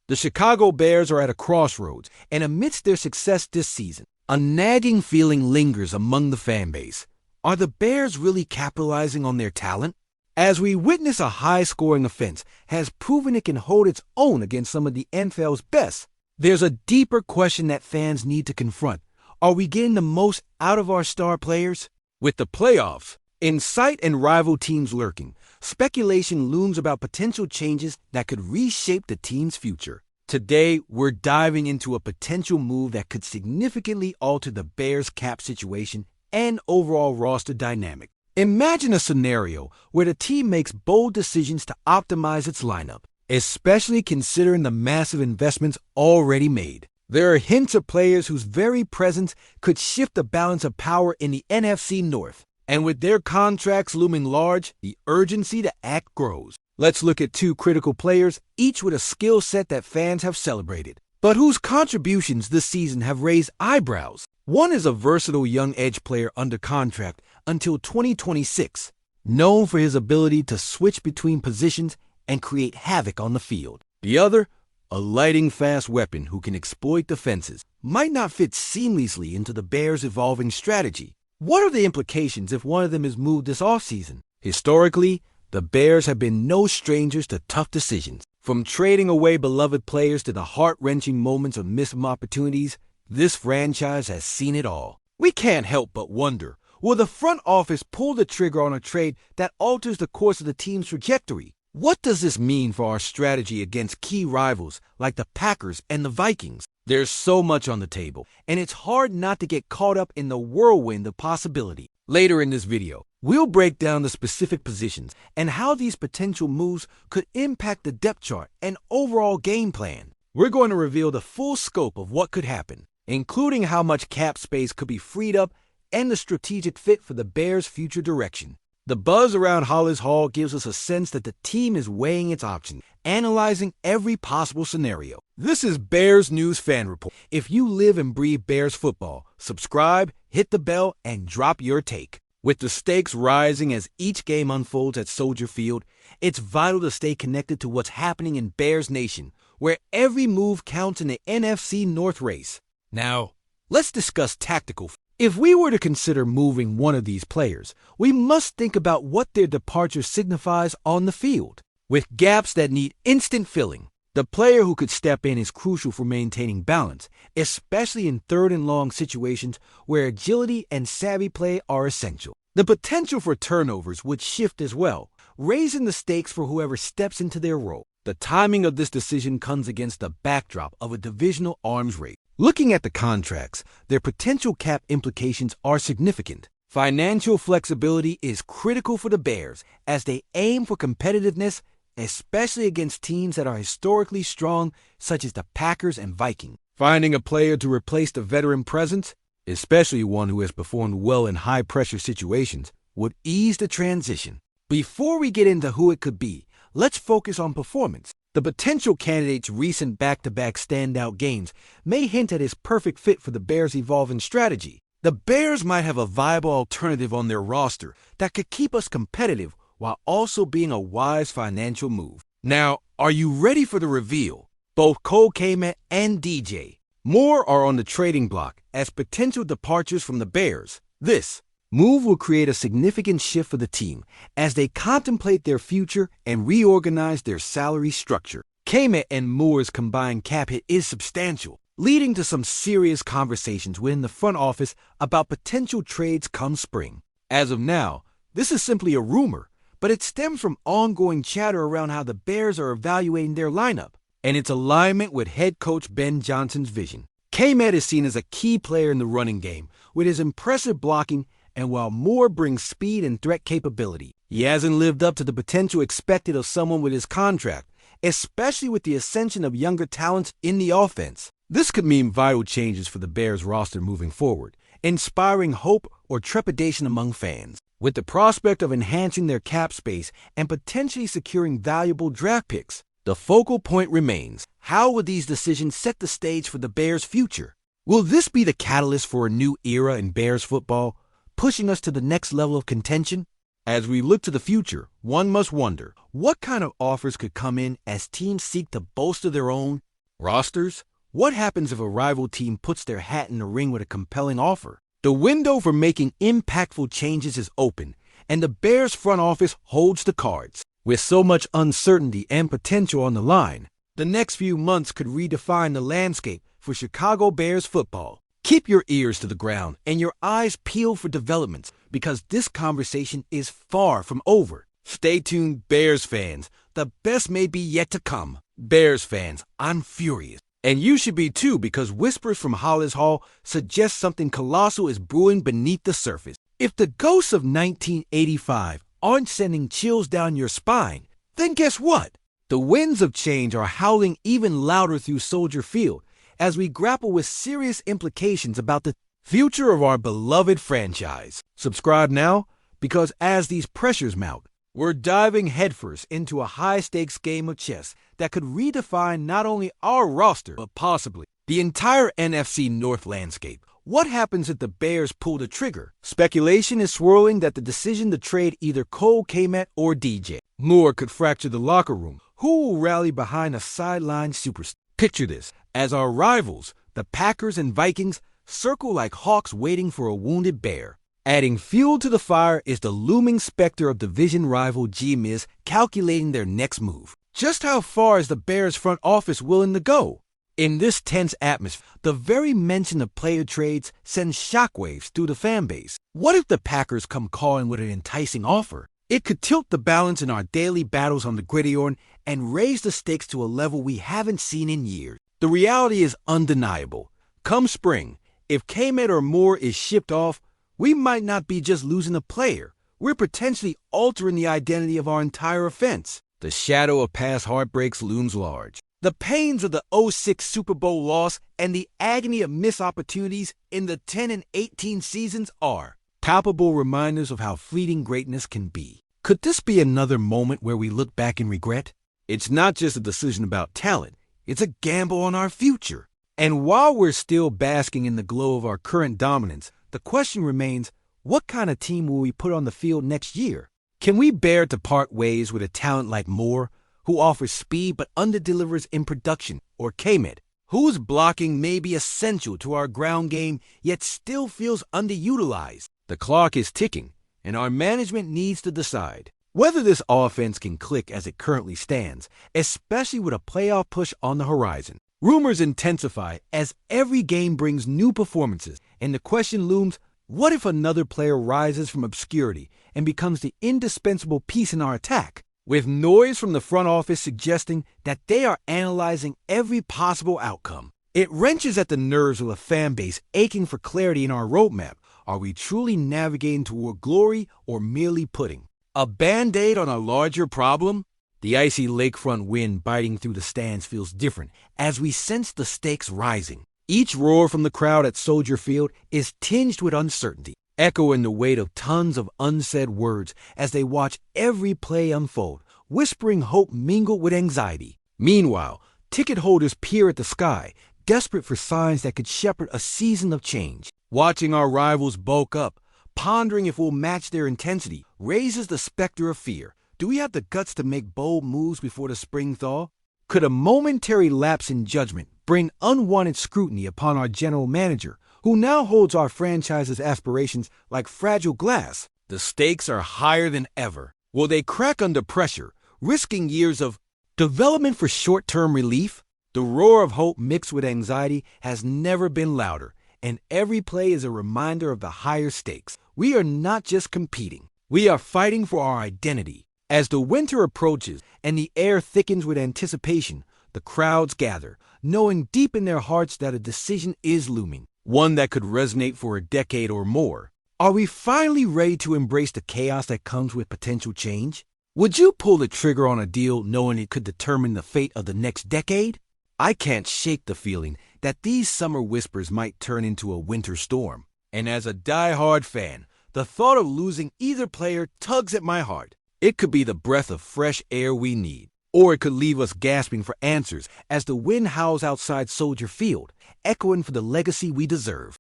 The Chicago Bears are at a crossroads, and amidst their success this season, a nagging feeling lingers among the fan base. Are the Bears really capitalizing on their talent? As we witness a high-scoring offense has proven it can hold its own against some of the NFL's best, there's a deeper question that fans need to confront. Are we getting the most out of our star players? With the playoffs in sight and rival teams lurking, speculation looms about potential changes that could reshape the team's future. Today, we're diving into a potential move that could significantly alter the Bears' cap situation and overall roster dynamic. Imagine a scenario where the team makes bold decisions to optimize its lineup, especially considering the massive investments already made. There are hints of players whose very presence could shift the balance of power in the NFC North. And with their contracts looming large, the urgency to act grows. Let's look at two critical players, each with a skill set that fans have celebrated, but whose contributions this season have raised eyebrows. One is a versatile young edge player under contract until 2026, known for his ability to switch between positions and create havoc on the field. The other, a lightning fast weapon who can exploit defenses, might not fit seamlessly into the Bears' evolving strategy. What are the implications if one of them is moved this offseason? Historically, the Bears have been no strangers to tough decisions. From trading away beloved players to the heart-wrenching moments of missed opportunities, this franchise has seen it all. We can't help but wonder, will the front office pull the trigger on a trade that alters the course of the team's trajectory? What does this mean for our strategy against key rivals like the Packers and the Vikings? There's so much on the table, and it's hard not to get caught up in the whirlwind of possibility. Later in this video, we'll break down the specific positions and how these potential moves could impact the depth chart and overall game plan. We're going to reveal the full scope of what could happen, including how much cap space could be freed up and the strategic fit for the Bears' future direction. The buzz around Hollis Hall gives us a sense that the team is weighing its options, analyzing every possible scenario. This is Bears News Fan Report. If you live and breathe Bears football, subscribe, hit the bell, and drop your take. With the stakes rising as each game unfolds at Soldier Field, it's vital to stay connected to what's happening in Bears Nation, where every move counts in the NFC North race. Now, let's discuss tactical. If we were to consider moving one of these players, we must think about what their departure signifies on the field. With gaps that need instant filling, the player who could step in is crucial for maintaining balance, especially in third and long situations where agility and savvy play are essential. The potential for turnovers would shift as well, raising the stakes for whoever steps into their role. The timing of this decision comes against the backdrop of a divisional arms race. Looking at the contracts, their potential cap implications are significant. Financial flexibility is critical for the Bears as they aim for competitiveness, especially against teams that are historically strong, such as the Packers and Vikings. Finding a player to replace the veteran presence, especially one who has performed well in high-pressure situations, would ease the transition. Before we get into who it could be, let's focus on performance. The potential candidate's recent back-to-back standout games may hint at his perfect fit for the Bears' evolving strategy. The Bears might have a viable alternative on their roster that could keep us competitive while also being a wise financial move. Now, are you ready for the reveal? Both Kmet and DJ Moore are on the trading block as potential departures from the Bears. This move will create a significant shift for the team as they contemplate their future and reorganize their salary structure. Kmet and Moore's combined cap hit is substantial, leading to some serious conversations within the front office about potential trades come spring. As of now, this is simply a rumor, but it stems from ongoing chatter around how the Bears are evaluating their lineup and its alignment with head coach Ben Johnson's vision. Kmet is seen as a key player in the running game with his impressive blocking, and while Moore brings speed and threat capability, he hasn't lived up to the potential expected of someone with his contract, especially with the ascension of younger talents in the offense. This could mean vital changes for the Bears roster moving forward, inspiring hope or trepidation among fans. With the prospect of enhancing their cap space and potentially securing valuable draft picks, the focal point remains: how will these decisions set the stage for the Bears' future? Will this be the catalyst for a new era in Bears football, pushing us to the next level of contention? As we look to the future, one must wonder, what kind of offers could come in as teams seek to bolster their own Rosters? What happens if a rival team puts their hat in the ring with a compelling offer? The window for making impactful changes is open, and the Bears front office holds the cards. With so much uncertainty and potential on the line, the next few months could redefine the landscape for Chicago Bears football. Keep your ears to the ground and your eyes peeled for developments, because this conversation is far from over. Stay tuned, Bears fans. The best may be yet to come. Bears fans, I'm furious. And you should be too, because whispers from Hollis Hall suggest something colossal is brewing beneath the surface. If the ghosts of 1985 aren't sending chills down your spine, then guess what? The winds of change are howling even louder through Soldier Field as we grapple with serious implications about the future of our beloved franchise. Subscribe now, because as these pressures mount, we're diving headfirst into a high-stakes game of chess that could redefine not only our roster, but possibly the entire NFC North landscape. What happens if the Bears pull the trigger? Speculation is swirling that the decision to trade either Cole Kmet or DJ Moore could fracture the locker room. Who will rally behind a sideline superstar? Picture this, as our rivals, the Packers and Vikings, circle like hawks waiting for a wounded bear. Adding fuel to the fire is the looming specter of division rival G-Miz calculating their next move. Just how far is the Bears front office willing to go? In this tense atmosphere, the very mention of player trades sends shockwaves through the fan base. What if the Packers come calling with an enticing offer? It could tilt the balance in our daily battles on the gridiron and raise the stakes to a level we haven't seen in years. The reality is undeniable. Come spring, if Kmet or Moore is shipped off, we might not be just losing a player. We're potentially altering the identity of our entire offense. The shadow of past heartbreaks looms large. The pains of the 2006 Super Bowl loss and the agony of missed opportunities in the 10 and 18 seasons are palpable reminders of how fleeting greatness can be. Could this be another moment where we look back in regret? It's not just a decision about talent, it's a gamble on our future. And while we're still basking in the glow of our current dominance, the question remains, what kind of team will we put on the field next year? Can we bear to part ways with a talent like Moore, who offers speed but underdelivers in production, or Kmet, whose blocking may be essential to our ground game yet still feels underutilized? The clock is ticking, and our management needs to decide whether this offense can click as it currently stands, especially with a playoff push on the horizon. Rumors intensify as every game brings new performances, and the question looms, what if another player rises from obscurity and becomes the indispensable piece in our attack? With noise from the front office suggesting that they are analyzing every possible outcome, it wrenches at the nerves of a fan base aching for clarity in our roadmap. Are we truly navigating toward glory or merely putting a Band-Aid on a larger problem? The icy lakefront wind biting through the stands feels different as we sense the stakes rising. Each roar from the crowd at Soldier Field is tinged with uncertainty, echoing the weight of tons of unsaid words as they watch every play unfold, whispering hope mingled with anxiety. Meanwhile, ticket holders peer at the sky, desperate for signs that could shepherd a season of change. Watching our rivals bulk up, pondering if we'll match their intensity, raises the specter of fear. Do we have the guts to make bold moves before the spring thaw? Could a momentary lapse in judgment bring unwanted scrutiny upon our general manager, who now holds our franchise's aspirations like fragile glass? The stakes are higher than ever. Will they crack under pressure, risking years of development for short-term relief? The roar of hope mixed with anxiety has never been louder, and every play is a reminder of the higher stakes. We are not just competing. We are fighting for our identity. As the winter approaches and the air thickens with anticipation, the crowds gather, knowing deep in their hearts that a decision is looming, one that could resonate for a decade or more. Are we finally ready to embrace the chaos that comes with potential change? Would you pull the trigger on a deal knowing it could determine the fate of the next decade? I can't shake the feeling that these summer whispers might turn into a winter storm. And as a die-hard fan, the thought of losing either player tugs at my heart. It could be the breath of fresh air we need, or it could leave us gasping for answers as the wind howls outside Soldier Field, echoing for the legacy we deserve.